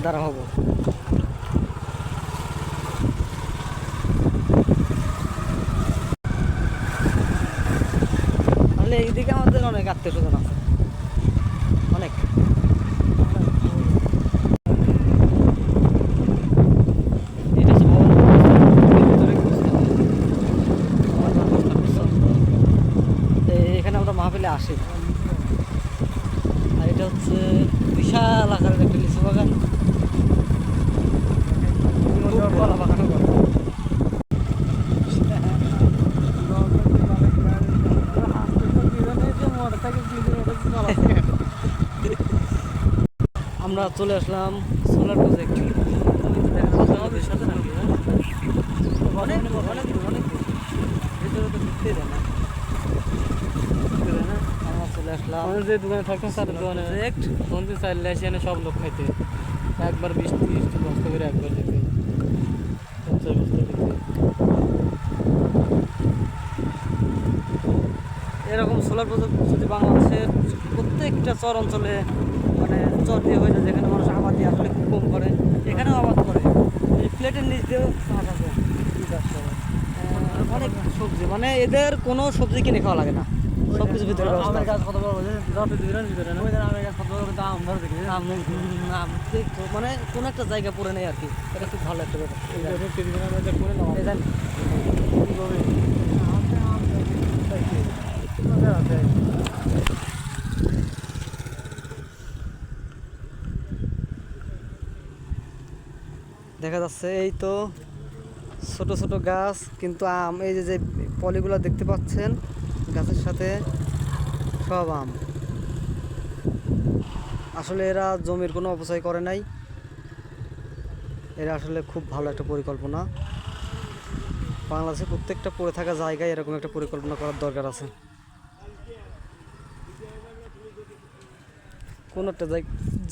দ্বারা হব। তাহলে এইদিকে আমাদের অনেক আত্মীয় স্বজন আছে, অনেক। এটা হচ্ছে ভবন, ভিতরে এখানে আমরা মাহফিলে আসি। আর এটা হচ্ছে বিশাল আকারের একটা লিচু বাগান, কলা বাগানও করে। আমরা চলে আসলাম সোলার প্রজেক্ট। আমরা চলে আসলাম যে দোকানে থাকতাম তার দোকানে প্রজেক্ট। বন্ধু চাইলে আসে এনে সব লোক খাইতে একবার 20-30 বস্তা করে একবার দিতে 50 বস্তা দিতে। এরকম সোলার প্রজেক্ট যদি বাংলাদেশের প্রত্যেকটা চর অঞ্চলে, মানে চর দিয়ে হয়ে যায় যেখানে মানুষ আবাদি আসলে খুব কম করে, এখানেও আবাদ করে। এই প্লেটের নিচ দিয়েও চাষ আছে, অনেক সবজি, মানে এদের কোনো সবজি কিনে খাওয়া লাগে না, সব কিছু ভিতরে ব্যবস্থা। আমের গাছ কত বড় যত দিবেন ভিতরে না আমের গাছ কত বড়, কিন্তু আম ধরে দেখি মানে কোনো একটা জায়গা পড়ে নেই আর কি। এটা খুব ভালো একটা ব্যাপার। এই জানি দেখা যাচ্ছে এই তো ছোট ছোট গাছ, কিন্তু আম। এই যে যে পলিগুলো দেখতে পাচ্ছেন গাছের সাথে, সব আম। আসলে এরা জমির কোনো অপচয় করে নাই, এরা আসলে খুব ভালো একটা পরিকল্পনা। বাংলাদেশে প্রত্যেকটা পড়ে থাকা জায়গায় এরকম একটা পরিকল্পনা করার দরকার আছে। কোনো একটা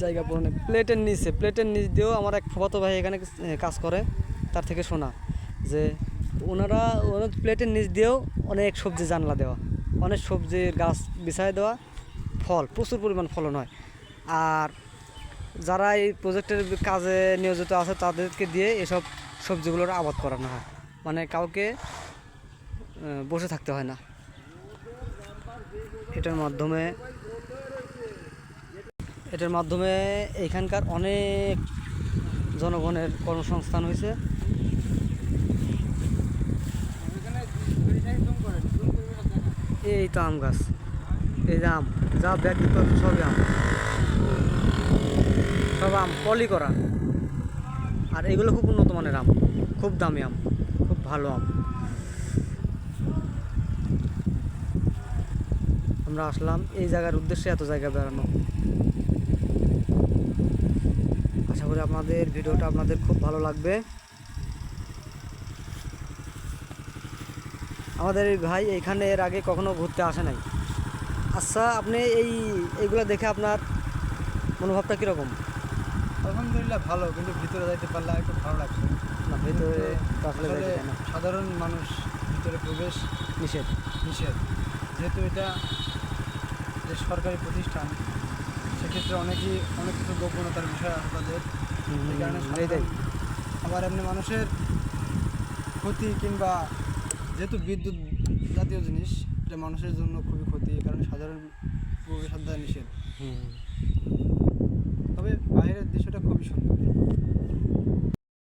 জায়গা পড়ে নেই। প্লেটের নিচ দিয়েও আমার এক ফুফাতো ভাই এখানে কাজ করে, তার থেকে শোনা যে ওনারা প্লেটের নিচ দিয়েও অনেক সবজি জানলা দেওয়া, অনেক সবজির গাছ বিছায় দেওয়া, ফল প্রচুর পরিমাণ ফলন হয়। আর যারা এই প্রজেক্টের কাজে নিয়োজিত আছে তাদেরকে দিয়ে এসব সবজিগুলোর আবাদ করানো হয়, মানে কাউকে বসে থাকতে হয় না। এটার মাধ্যমে এখানকার অনেক জনগণের কর্মসংস্থান হয়েছে। এই তো আম গাছ, এই যে আম, যা ব্যাগ দিতে হচ্ছে সবই আম, সব আম পলি করা। আর এগুলো খুব উন্নত মানের আম, খুব দামি আম, খুব ভালো আম। আমরা আসলাম এই জায়গার উদ্দেশ্যে, এত জায়গা বেড়ানো। আশা করি আপনাদের ভিডিওটা আপনাদের খুব ভালো লাগবে। আমাদের এই ভাই এইখানে এর আগে কখনো ঘুরতে আসে নাই। আচ্ছা, আপনি এইগুলো দেখে আপনার মনোভাবটা কীরকম? আলহামদুলিল্লাহ ভালো, কিন্তু ভিতরে যাইতে পারলে একটু ভালো লাগছে না, ভেতরে তো আসলে আসলে যাইতে চায় না, সাধারণ মানুষ ভিতরে প্রবেশ নিষেধ। যেহেতু এটা যে সরকারি প্রতিষ্ঠান, সেক্ষেত্রে অনেক কিছু গোপনতার বিষয় আছে তাদের, এই কারণে আবার এমনি মানুষের ক্ষতি, কিংবা যেহেতু বিদ্যুৎ জাতীয় জিনিস, এটা মানুষের জন্য খুবই ক্ষতি, এই কারণে সাধারণ প্রবেশাধ্যায় নিষেধ। তবে বাইরের দৃশ্যটা খুবই সুন্দর।